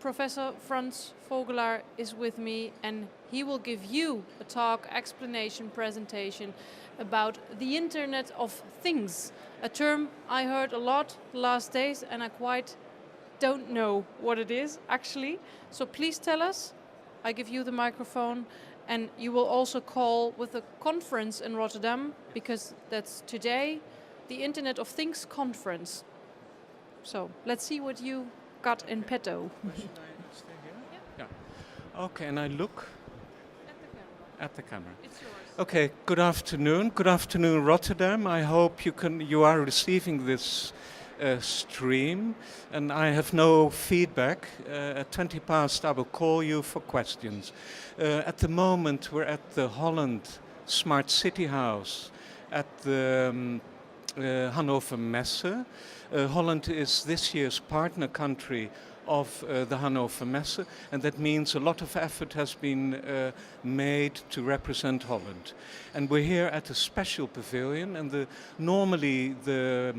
Professor Frans Vogelaar is with me, and he will give you a talk, explanation, presentation about the Internet of Things, a term I heard a lot the last days, and I quite don't know what it is actually. So please tell us. I give you the microphone, and you will also call with a conference in Rotterdam, because that's today, the Internet of Things conference. So let's see what you got in petto. Should I stay here? Yeah. Okay, and I look at the camera. It's yours. Okay, good afternoon. Good afternoon, Rotterdam. I hope you are receiving this stream, and I have no feedback. At 20 past I will call you for questions. At the moment we're at the Holland Smart City House at the Hannover Messe. Holland is this year's partner country of the Hannover Messe, and that means a lot of effort has been made to represent Holland. And we're here at a special pavilion, and normally the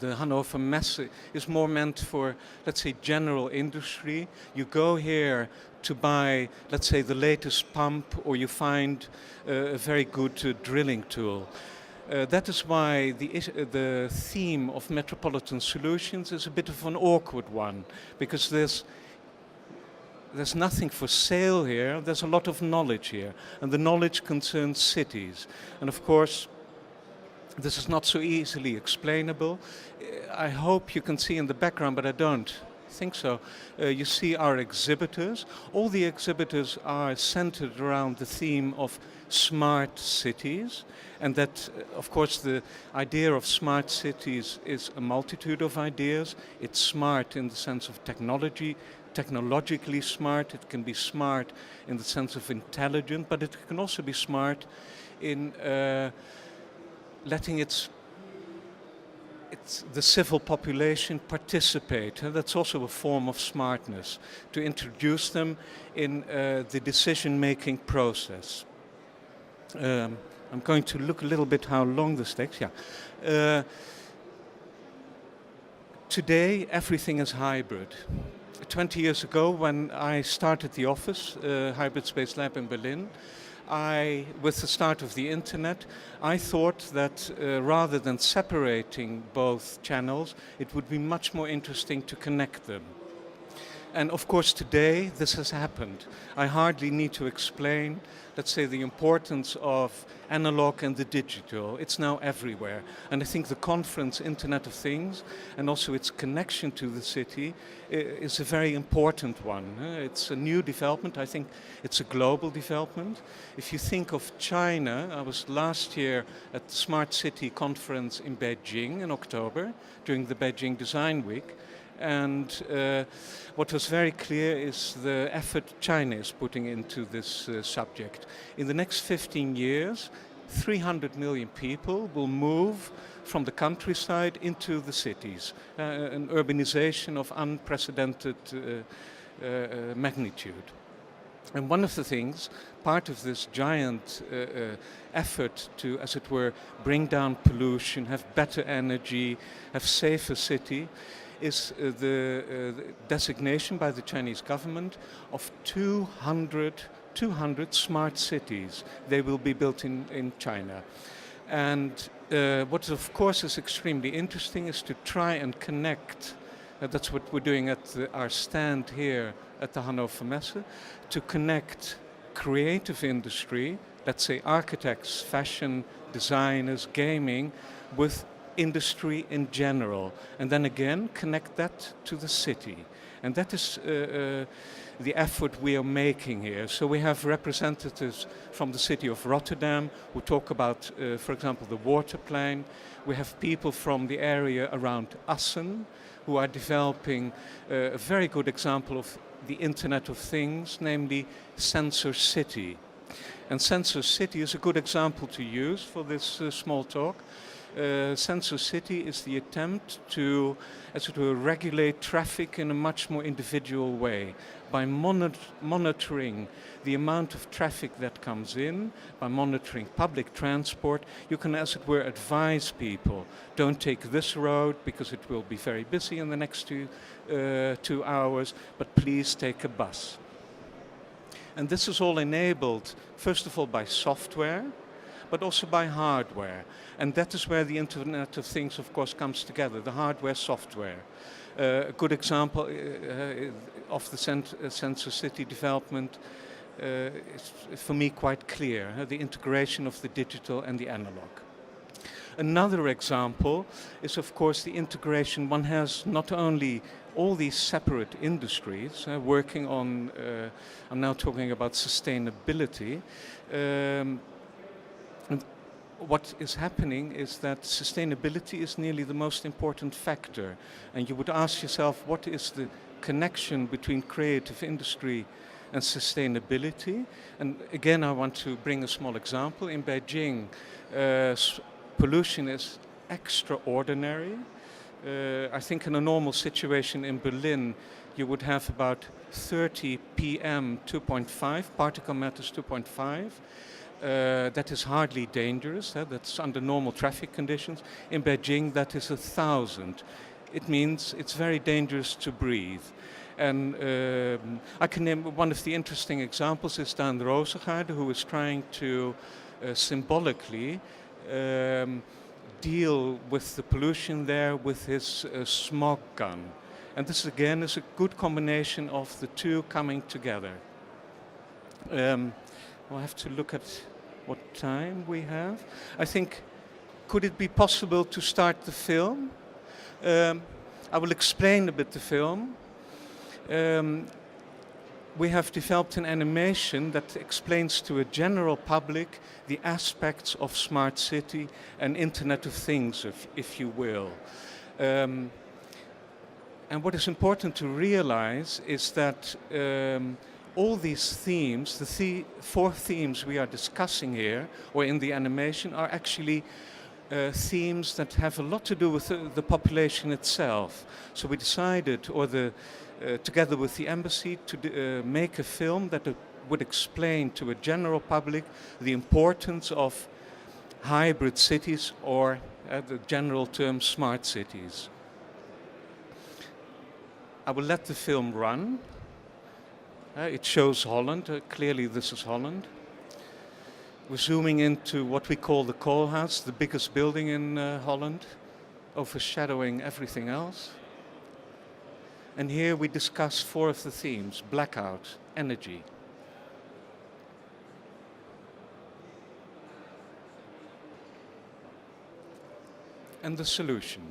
Hannover Messe is more meant for, let's say, general industry. You go here to buy, let's say, the latest pump, or you find a very good drilling tool. That is why the theme of Metropolitan Solutions is a bit of an awkward one, because there's nothing for sale here, there's a lot of knowledge here, and the knowledge concerns cities. And of course, this is not so easily explainable. I hope you can see in the background, but I don't think so. You see our exhibitors. All the exhibitors are centered around the theme of smart cities, and that, of course, the idea of smart cities is a multitude of ideas. It's smart in the sense of technology, technologically smart. It can be smart in the sense of intelligent, but it can also be smart in letting the civil population participate. And that's also a form of smartness, to introduce them in the decision-making process. I'm going to look a little bit how long this takes. Yeah. Today, everything is hybrid. 20 years ago, when I started the office, Hybrid Space Lab in Berlin, with the start of the internet, I thought that rather than separating both channels, it would be much more interesting to connect them. And of course today this has happened. I hardly need to explain, let's say, the importance of analog and the digital. It's now everywhere. And I think the conference Internet of Things, and also its connection to the city, is a very important one. It's a new development. I think it's a global development. If you think of China, I was last year at the Smart City conference in Beijing in October, during the Beijing Design Week. And what was very clear is the effort China is putting into this subject. In the next 15 years, 300 million people will move from the countryside into the cities. An urbanization of unprecedented magnitude. And one of the things, part of this giant effort to, as it were, bring down pollution, have better energy, have safer city, is the designation by the Chinese government of 200 smart cities. They will be built in China. And what of course is extremely interesting is to try and connect, that's what we're doing at our stand here at the Hannover Messe, to connect creative industry, let's say architects, fashion, designers, gaming, with industry in general, and then again connect that to the city. And that is the effort we are making here. So we have representatives from the city of Rotterdam who talk about, for example, the water plane. We have people from the area around Assen who are developing a very good example of the Internet of Things, namely Sensor City. And Sensor City is a good example to use for this small talk. Sensor City is the attempt to, as it were, regulate traffic in a much more individual way by monitoring the amount of traffic that comes in, by monitoring public transport. You can, as it were, advise people, don't take this road because it will be very busy in the next 2 hours, but please take a bus. And this is all enabled, first of all, by software, but also by hardware. And that is where the Internet of Things, of course, comes together, the hardware, software. A good example of the Sensor City development is, for me, quite clear, the integration of the digital and the analog. Another example is, of course, the integration. One has not only all these separate industries working on, I'm now talking about sustainability. And what is happening is that sustainability is nearly the most important factor. And you would ask yourself, what is the connection between creative industry and sustainability? And again, I want to bring a small example. In Beijing, pollution is extraordinary. I think in a normal situation in Berlin, you would have about 30 PM 2.5, particle matters 2.5. That is hardly dangerous. That's under normal traffic conditions. In Beijing, that is 1,000. It means it's very dangerous to breathe. And I can name one of the interesting examples is Daan Rozengaarde, who is trying to symbolically deal with the pollution there with his smog gun. And this again is a good combination of the two coming together. I'll have to look at what time we have. I think, could it be possible to start the film? I will explain a bit the film. We have developed an animation that explains to a general public the aspects of smart city and Internet of Things, if you will. And what is important to realize is that all these themes, the 4 themes we are discussing here, or in the animation, are actually themes that have a lot to do with the population itself. So we decided, together with the embassy, to make a film that would explain to a general public the importance of hybrid cities, or the general term smart cities. I will let the film run. It shows Holland. Clearly this is Holland. We're zooming into what we call the Koolhaas, the biggest building in Holland, overshadowing everything else. And here we discuss 4 of the themes: blackout, energy. And the solution,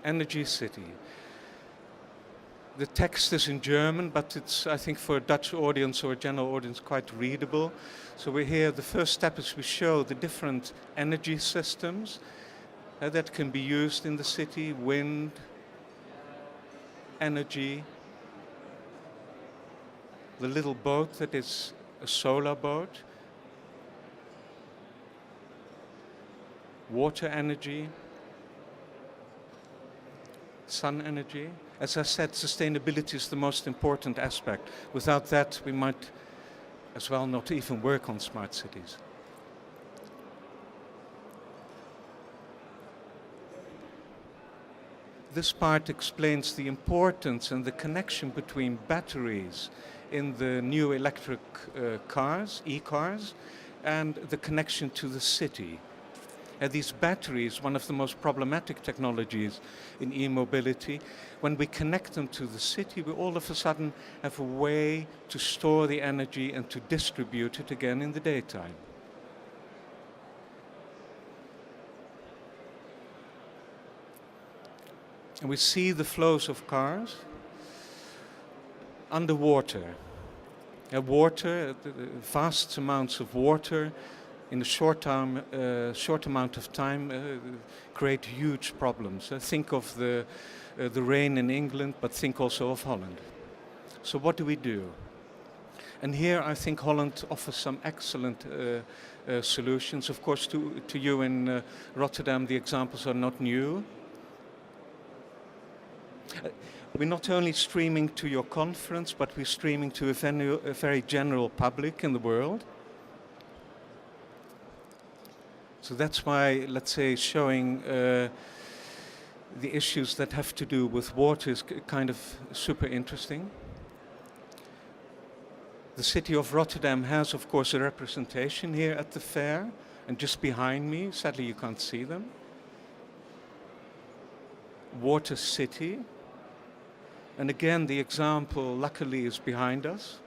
energy city. The text is in German, but it's, I think, for a Dutch audience or a general audience, quite readable. So we're here, the first step is we show the different energy systems that can be used in the city: wind, energy, the little boat that is a solar boat, water energy, sun energy. As I said, sustainability is the most important aspect. Without that, we might as well not even work on smart cities. This part explains the importance and the connection between batteries in the new electric cars, e-cars, and the connection to the city. These batteries, one of the most problematic technologies in e-mobility, when we connect them to the city, we all of a sudden have a way to store the energy and to distribute it again in the daytime. And we see the flows of cars underwater. Vast amounts of water in a short amount of time create huge problems. Think of the rain in England, but think also of Holland. So what do we do? And here I think Holland offers some excellent solutions. Of course, to you in Rotterdam, the examples are not new. We're not only streaming to your conference, but we're streaming to a very general public in the world. So that's why, let's say, showing the issues that have to do with water is kind of super interesting. The city of Rotterdam has, of course, a representation here at the fair, and just behind me, sadly you can't see them. Water City. And again, the example, luckily, is behind us.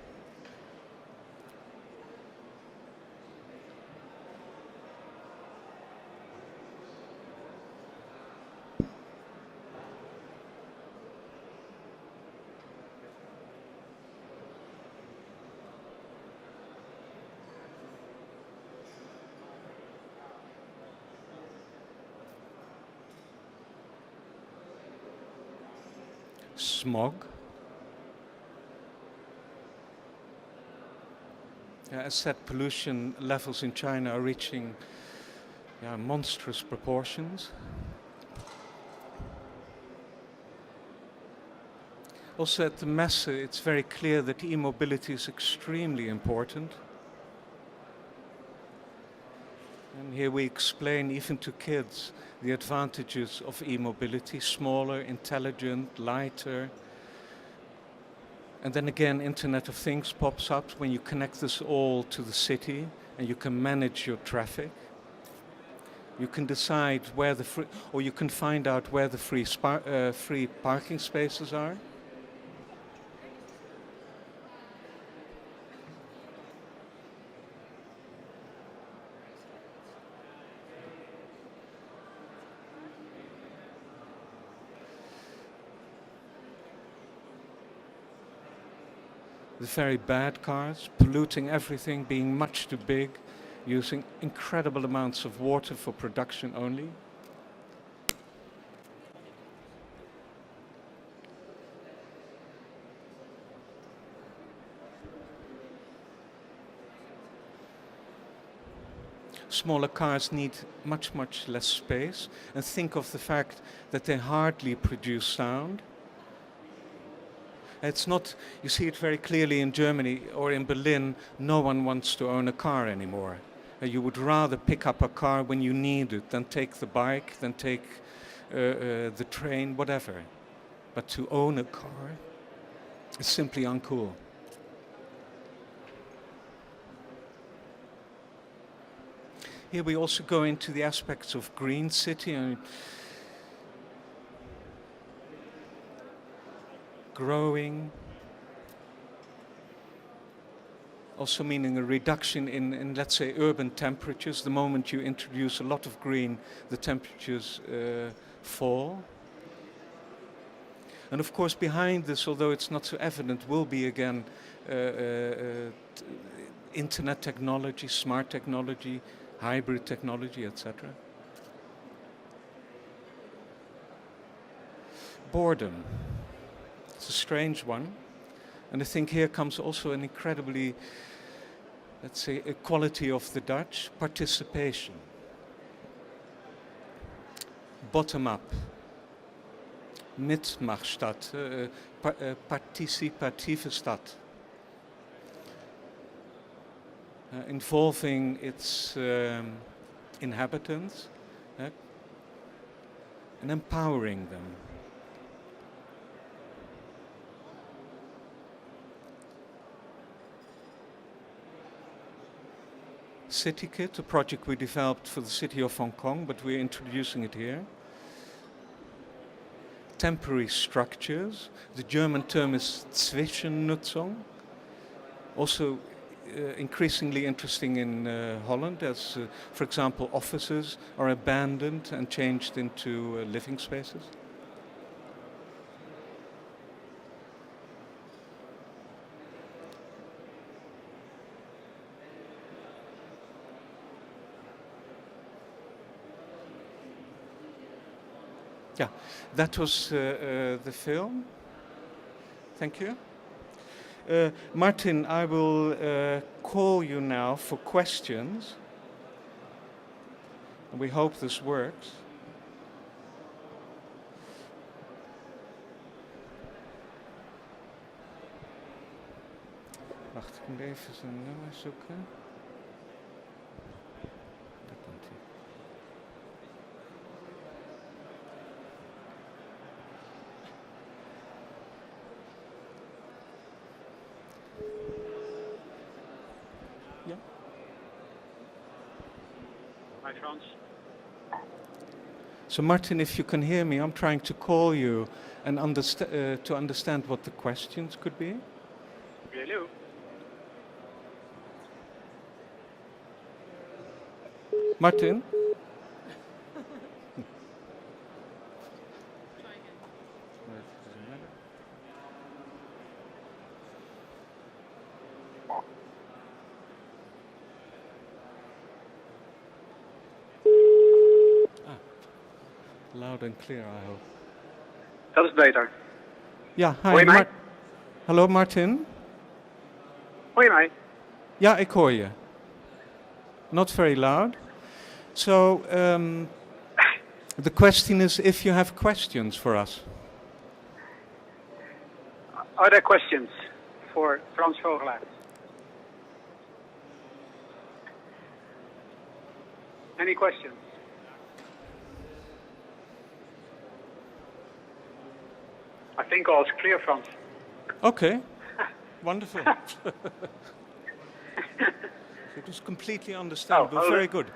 Smog. As said, pollution levels in China are reaching monstrous proportions. Also at the Messe, it's very clear that e-mobility is extremely important. And here we explain, even to kids, the advantages of e-mobility: smaller, intelligent, lighter. And then again, Internet of Things pops up when you connect this all to the city and you can manage your traffic. You can decide where or you can find out where the free parking spaces are. The very bad cars, polluting everything, being much too big, using incredible amounts of water for production only. Smaller cars need much, much less space, and think of the fact that they hardly produce sound. It's not, you see it very clearly in Germany or in Berlin, no one wants to own a car anymore. You would rather pick up a car when you need it than take the bike, than take the train, whatever. But to own a car is simply uncool. Here we also go into the aspects of green city. Growing, also meaning a reduction in, let's say, urban temperatures. The moment you introduce a lot of green, the temperatures fall. And of course, behind this, although it's not so evident, will be again internet technology, smart technology, hybrid technology, etc. Boredom. It's a strange one, and I think here comes also an incredibly, let's say, a quality of the Dutch: participation. Bottom up. Mitmachstadt, participative stad. Involving its inhabitants and empowering them. CityKit, a project we developed for the city of Hong Kong, but we're introducing it here. Temporary structures. The German term is Zwischennutzung. Also increasingly interesting in Holland, as for example offices are abandoned and changed into living spaces. Yeah, that was the film. Thank you. Martin, I will call you now for questions. And we hope this works. Wacht, ik moet even zijn nummer zoeken. Daar komt hij. Ja. Hi, Frans. So Martin, if you can hear me, I'm trying to call you and to understand what the questions could be. Hello. Martin? Loud and clear, I hope. Dat is beter. Ja, hi. Hoor je mij? Hallo Martin? Hoor je mij? Ja, ik hoor je. Not very loud. So, the question is if you have questions for us. Are there questions for Frans Vogelaar? Any questions? I think all is clear, Frans. Okay, wonderful. It was completely understandable. hold Very it. good.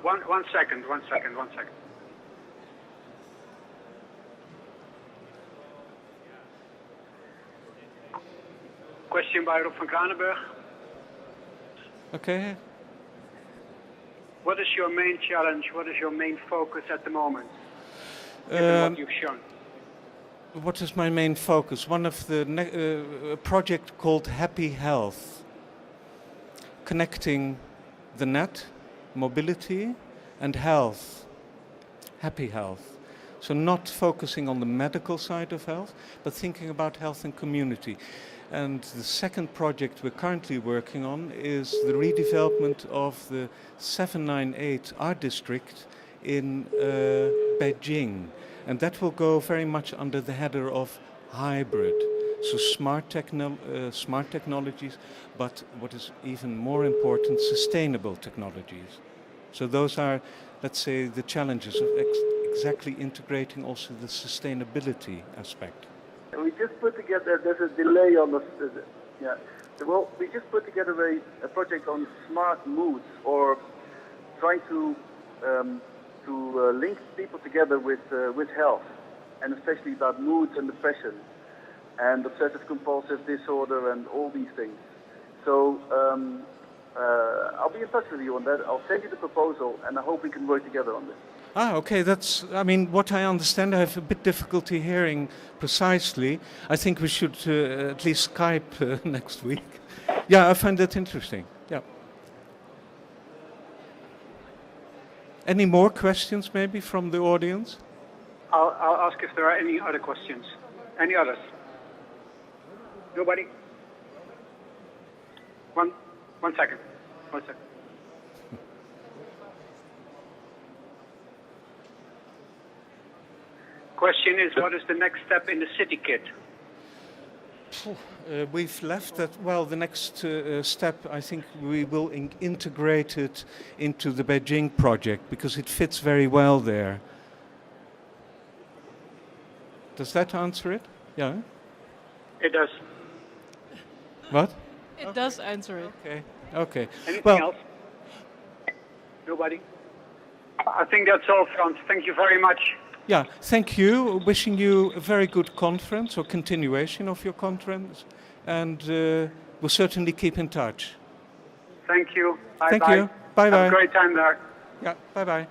One second. Question by Rob van Kranenburg. Okay. What is your main challenge? What is your main focus at the moment? Given what you've shown. What is my main focus? One of the a project called Happy Health, connecting the net, mobility, and health. Happy health. So not focusing on the medical side of health, but thinking about health and community. And the second project we're currently working on is the redevelopment of the 798 art district in Beijing. And that will go very much under the header of hybrid. So smart technologies, but what is even more important, sustainable technologies. So those are, let's say, the challenges of exactly integrating also the sustainability aspect. We just put together, there's a delay on the, yeah. Well, we just put together a project on smart moods, or trying to link people together with health, and especially about moods and depression, and obsessive compulsive disorder and all these things. So I'll be in touch with you on that. I'll send you the proposal, and I hope we can work together on this. Ah, okay, that's, I mean, what I understand, I have a bit difficulty hearing precisely. I think we should at least Skype next week. Yeah, I find that interesting, yeah. Any more questions maybe from the audience? I'll ask if there are any other questions. Any others? Nobody? One second. Question is, what is the next step in the city kit? We've left that, well, the next step, I think we will integrate it into the Beijing project because it fits very well there. Does that answer it? Yeah? It does. What? It does answer it. Okay. Anything else? Nobody? I think that's all, Frans. Thank you very much. Yeah, thank you. Wishing you a very good conference or continuation of your conference, and we'll certainly keep in touch. Thank you. Bye-bye. Thank you. Bye-bye. Have a great time there. Yeah, bye-bye.